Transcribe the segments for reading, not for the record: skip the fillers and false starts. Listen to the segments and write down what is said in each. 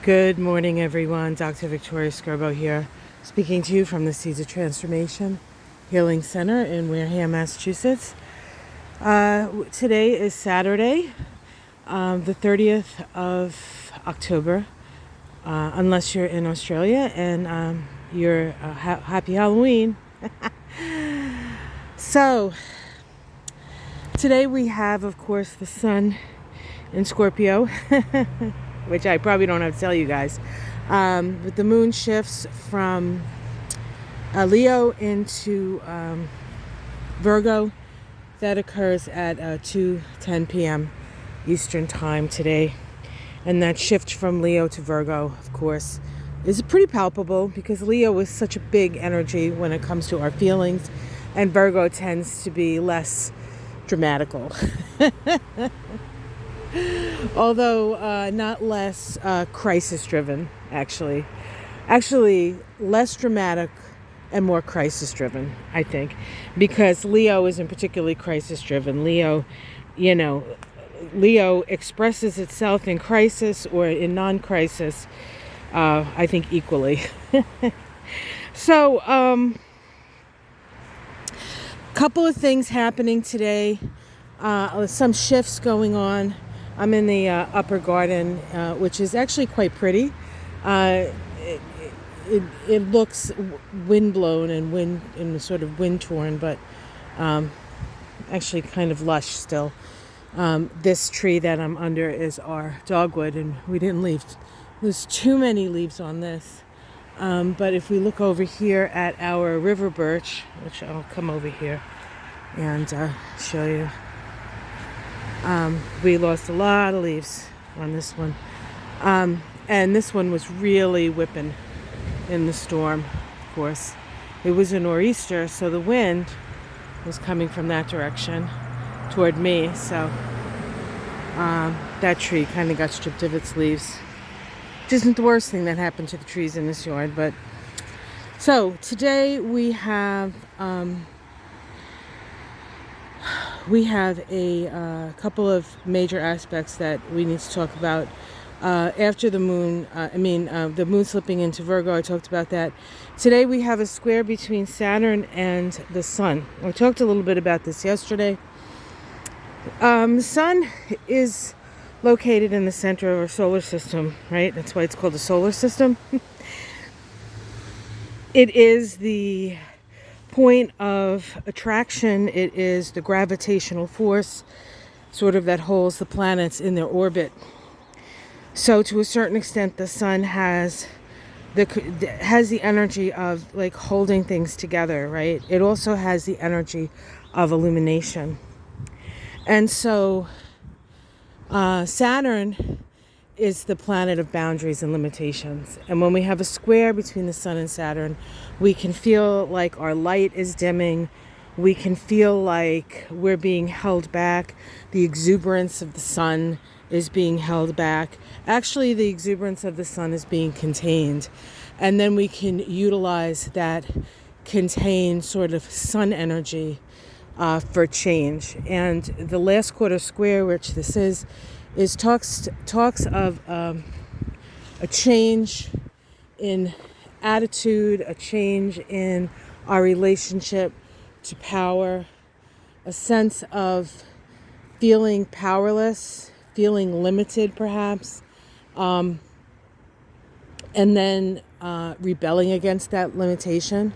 Good morning, everyone. Dr. Victoria Scorpio here, speaking to you from the Seeds of Transformation Healing Center in Wareham, Massachusetts. Today is Saturday, the 30th of October, unless you're in Australia, and you're happy Halloween. So, today we have, of course, the sun in Scorpio, which I probably don't have to tell you guys. But the moon shifts from Leo into Virgo. That occurs at 2:10 p.m. Eastern Time today. And that shift from Leo to Virgo, of course, is pretty palpable because Leo is such a big energy when it comes to our feelings, and Virgo tends to be less dramatical. Although not less crisis-driven, actually. Actually, less dramatic and more crisis-driven, I think. Because Leo isn't particularly crisis-driven. Leo expresses itself in crisis or in non-crisis, I think, equally. So, couple of things happening today. Some shifts going on. I'm in the upper garden, which is actually quite pretty. It looks windblown and sort of wind torn, but actually kind of lush still. This tree that I'm under is our dogwood, and we didn't leave. There's too many leaves on this. But if we look over here at our river birch, which I'll come over here and show you. We lost a lot of leaves on this one. And this one was really whipping in the storm, of course. It was a nor'easter, so the wind was coming from that direction toward me. So that tree kind of got stripped of its leaves. Which isn't the worst thing that happened to the trees in this yard. But so today we have a couple of major aspects that we need to talk about. After the moon, the moon slipping into Virgo, I talked about that. Today we have a square between Saturn and the sun. I talked a little bit about this yesterday. The sun is located in the center of our solar system, right? That's why it's called the solar system. It is the point of attraction. It is the gravitational force sort of that holds the planets in their orbit. So to a certain extent, the sun has the energy of like holding things together, right? It also has the energy of illumination. And so Saturn is the planet of boundaries and limitations. And when we have a square between the sun and Saturn, we can feel like our light is dimming. We can feel like we're being held back. The exuberance of the sun is being held back. Actually, the exuberance of the sun is being contained. And then we can utilize that contained sort of sun energy for change. And the last quarter square, which this is talks of a change in attitude, a change in our relationship to power, a sense of feeling powerless, feeling limited perhaps, and then rebelling against that limitation.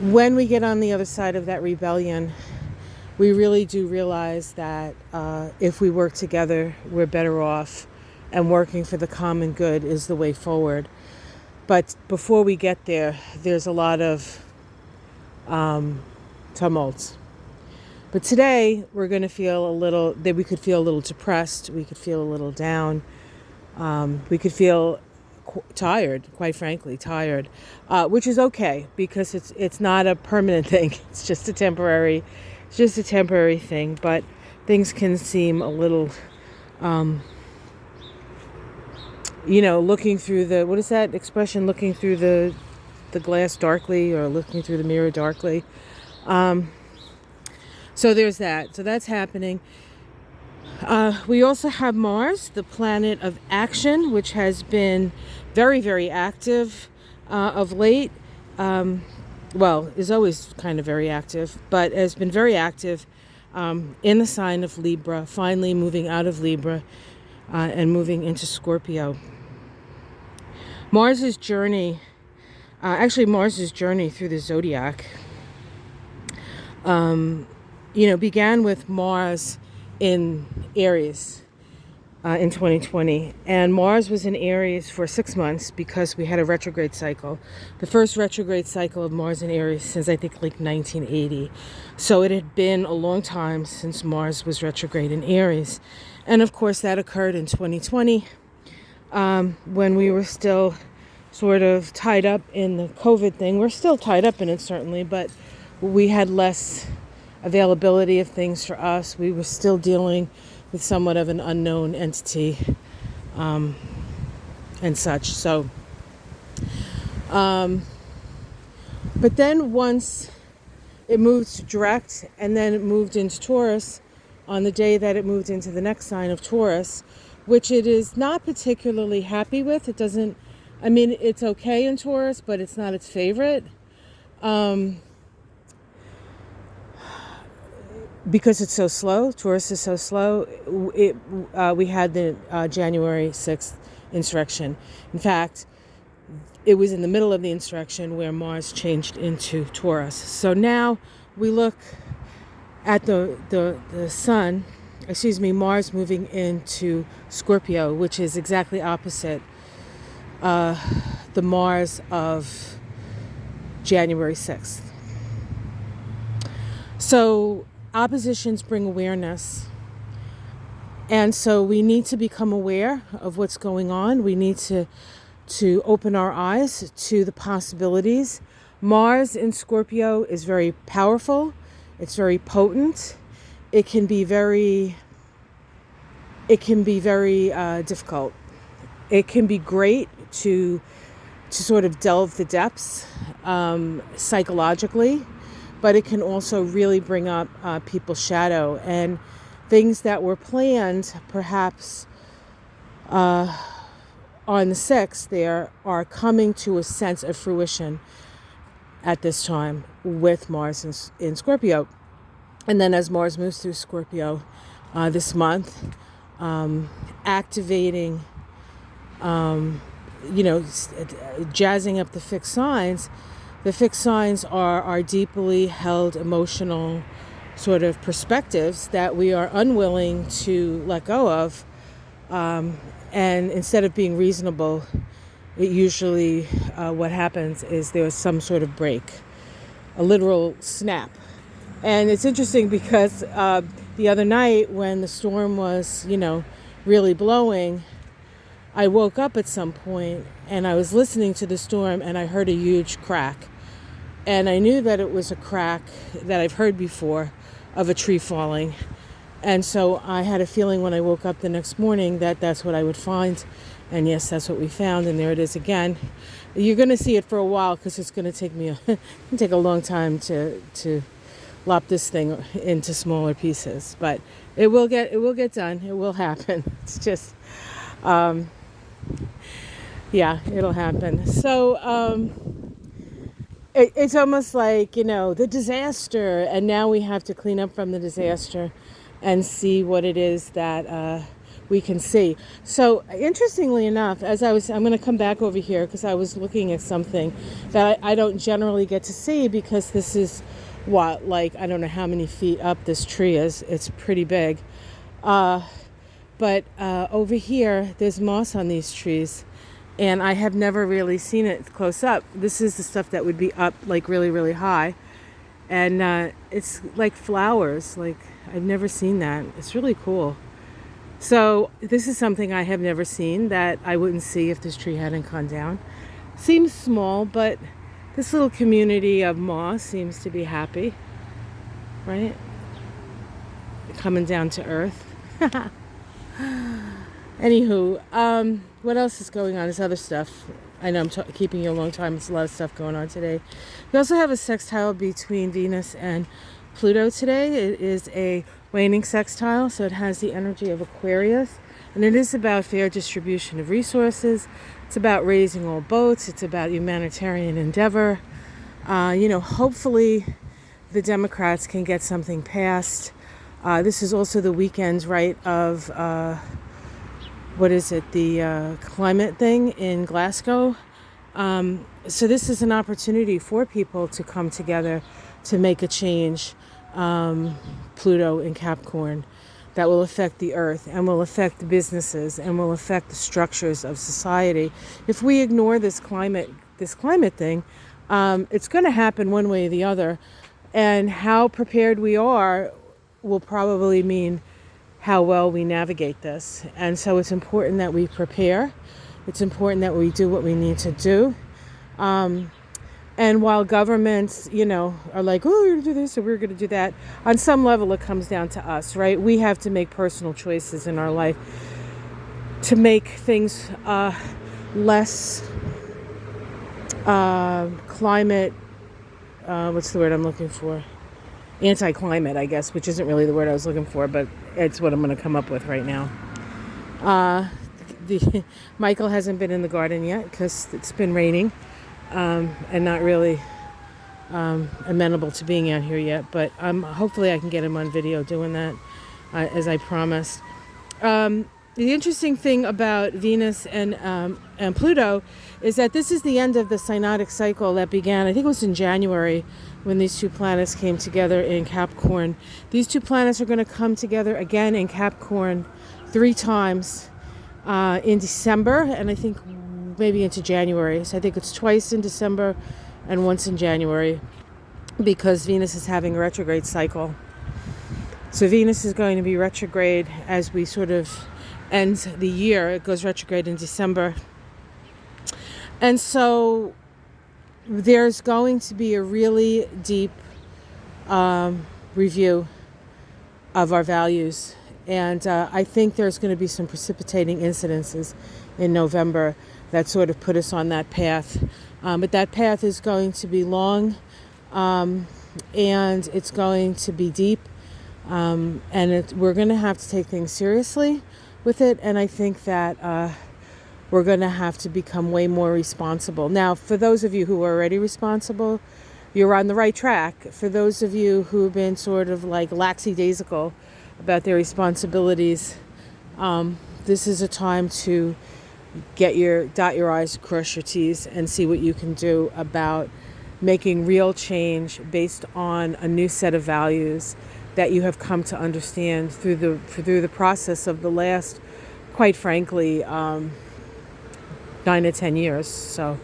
When we get on the other side of that rebellion, we really do realize that if we work together, we're better off, and working for the common good is the way forward. But before we get there, there's a lot of tumult. But today, we're going to feel we could feel a little depressed, we could feel a little down, we could feel tired, quite frankly, which is okay, because it's not a permanent thing. It's just a temporary thing, but things can seem a little, looking through what is that expression? Looking through the glass darkly, or looking through the mirror darkly. So there's that. So that's happening. We also have Mars, the planet of action, which has been very, very active of late. Well, is always kind of very active, but has been very active in the sign of Libra, finally moving out of Libra and moving into Scorpio. Mars's journey through the zodiac, began with Mars in Aries in 2020. And Mars was in Aries for 6 months because we had a retrograde cycle. The first retrograde cycle of Mars in Aries since I think like 1980. So it had been a long time since Mars was retrograde in Aries. And of course that occurred in 2020 when we were still sort of tied up in the COVID thing. We're still tied up in it certainly, but we had less availability of things for us. We were still dealing with somewhat of an unknown entity and such. So, but then once it moved to direct and then it moved into Taurus on the day that it moved into the next sign of Taurus, which it is not particularly happy with. It doesn't, it's okay in Taurus, but it's not its favorite. Because it's so slow, Taurus is so slow, we had the January 6th insurrection. In fact, it was in the middle of the insurrection where Mars changed into Taurus. So now we look at Mars moving into Scorpio, which is exactly opposite the Mars of January 6th. So oppositions bring awareness. And so we need to become aware of what's going on. We need to open our eyes to the possibilities. Mars in Scorpio is very powerful. It's very potent. It can be very difficult. It can be great to sort of delve the depths psychologically, but it can also really bring up people's shadow and things that were planned perhaps on the 6th there are coming to a sense of fruition at this time with Mars in Scorpio. And then as Mars moves through Scorpio this month, activating, jazzing up the fixed signs. The fixed signs are our deeply held emotional sort of perspectives that we are unwilling to let go of. And instead of being reasonable, it usually what happens is there's some sort of break, a literal snap. And it's interesting because the other night when the storm was, really blowing, I woke up at some point and I was listening to the storm and I heard a huge crack. And I knew that it was a crack that I've heard before of a tree falling. And so I had a feeling when I woke up the next morning that that's what I would find. And yes, that's what we found. And there it is again. You're going to see it for a while because it's going to take me take a long time to lop this thing into smaller pieces. But it will get done. It will happen. It's just, it'll happen. So it's almost like, the disaster. And now we have to clean up from the disaster and see what it is that we can see. So interestingly enough, I'm going to come back over here because I was looking at something that I don't generally get to see because this is I don't know how many feet up this tree is. It's pretty big. But over here, there's moss on these trees. And I have never really seen it close up. This is the stuff that would be up like really, really high. And it's like flowers. Like I've never seen that. It's really cool. So this is something I have never seen that I wouldn't see if this tree hadn't gone down. Seems small, but this little community of moss seems to be happy, right? Coming down to earth. Anywho, what else is going on? There's other stuff. I know I'm keeping you a long time. There's a lot of stuff going on today. We also have a sextile between Venus and Pluto today. It is a waning sextile, so it has the energy of Aquarius. And it is about fair distribution of resources. It's about raising all boats. It's about humanitarian endeavor. Hopefully the Democrats can get something passed. This is also the weekend, right, of, the climate thing in Glasgow. So this is an opportunity for people to come together to make a change. Pluto in Capricorn, that will affect the earth and will affect the businesses and will affect the structures of society. If we ignore this climate thing, it's going to happen one way or the other. And how prepared we are will probably mean how well we navigate this. And so it's important that we prepare. It's important that we do what we need to do. And while governments, are like, oh, we're going to do this or we're going to do that, on some level it comes down to us, right? We have to make personal choices in our life to make things less climate, what's the word I'm looking for? Anti-climate, I guess, which isn't really the word I was looking for, but it's what I'm going to come up with right now. Michael hasn't been in the garden yet because it's been raining. And not really amenable to being out here yet, but hopefully I can get him on video doing that, as I promised. The interesting thing about Venus and Pluto is that this is the end of the synodic cycle that began, I think it was in January, when these two planets came together in Capricorn. These two planets are going to come together again in Capricorn 3 times in December, and I think maybe into January. So I think it's twice in December and once in January, because Venus is having a retrograde cycle. So Venus is going to be retrograde as we sort of end the year. It goes retrograde in December. And so there's going to be a really deep review of our values. And I think there's going to be some precipitating incidences in November that sort of put us on that path. But that path is going to be long, and it's going to be deep, and we're going to have to take things seriously with it. And I think that we're going to have to become way more responsible. Now, for those of you who are already responsible, you're on the right track. For those of you who have been sort of like lackadaisical about their responsibilities, this is a time to dot your I's, cross your T's, and see what you can do about making real change based on a new set of values that you have come to understand through the process of the last, quite frankly, 9 to 10 years. So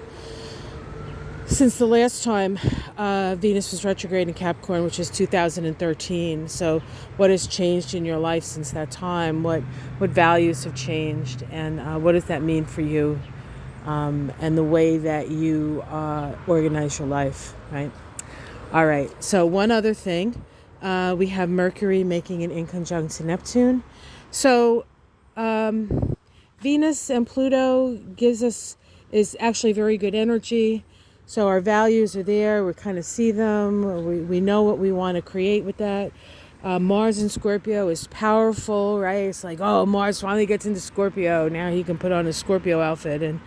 since the last time Venus was retrograde in Capricorn, which is 2013. So what has changed in your life since that time? What values have changed? And what does that mean for you? And the way that you organize your life, right? All right. So one other thing. We have Mercury making an inconjunct to Neptune. So Venus and Pluto is actually very good energy. So our values are there. We kind of see them. We know what we want to create with that. Mars in Scorpio is powerful, right? It's like, oh, Mars finally gets into Scorpio. Now he can put on a Scorpio outfit and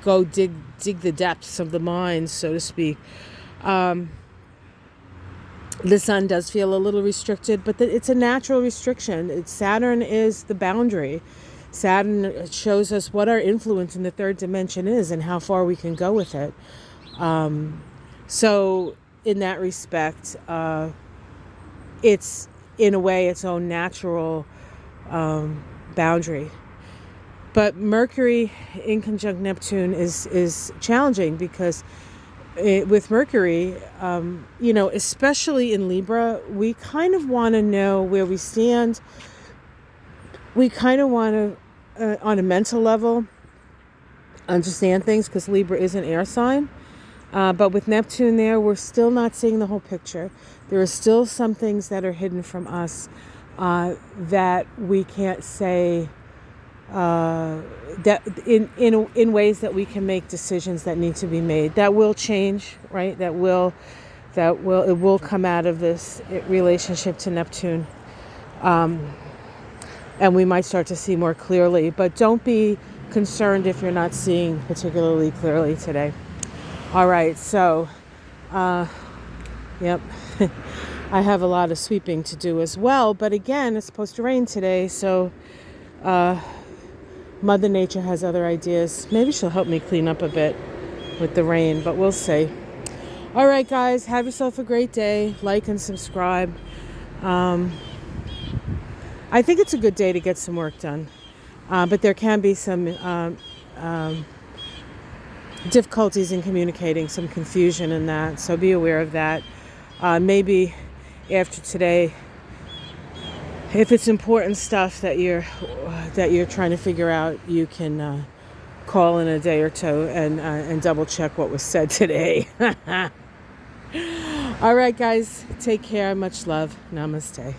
go dig the depths of the mind, so to speak. The sun does feel a little restricted, but it's a natural restriction. Saturn is the boundary. Saturn shows us what our influence in the third dimension is and how far we can go with it. So in that respect, it's in a way its own natural boundary. But Mercury in conjunct Neptune is challenging because with Mercury, especially in Libra, we kind of want to know where we stand. We kind of want to, on a mental level, understand things because Libra is an air sign. But with Neptune there, we're still not seeing the whole picture. There are still some things that are hidden from us that we can't say that in ways that we can make decisions that need to be made. That will change, right? That will it will come out of this relationship to Neptune. And we might start to see more clearly. But don't be concerned if you're not seeing particularly clearly today. All right, so, yep. I have a lot of sweeping to do as well. But again, it's supposed to rain today, so Mother Nature has other ideas. Maybe she'll help me clean up a bit with the rain, but we'll see. All right, guys, have yourself a great day. Like and subscribe. I think it's a good day to get some work done, but there can be some difficulties in communicating, some confusion in that, so be aware of that. Maybe after today, if it's important stuff that you're trying to figure out, you can call in a day or two and double check what was said today. All right, guys, take care. Much love. Namaste.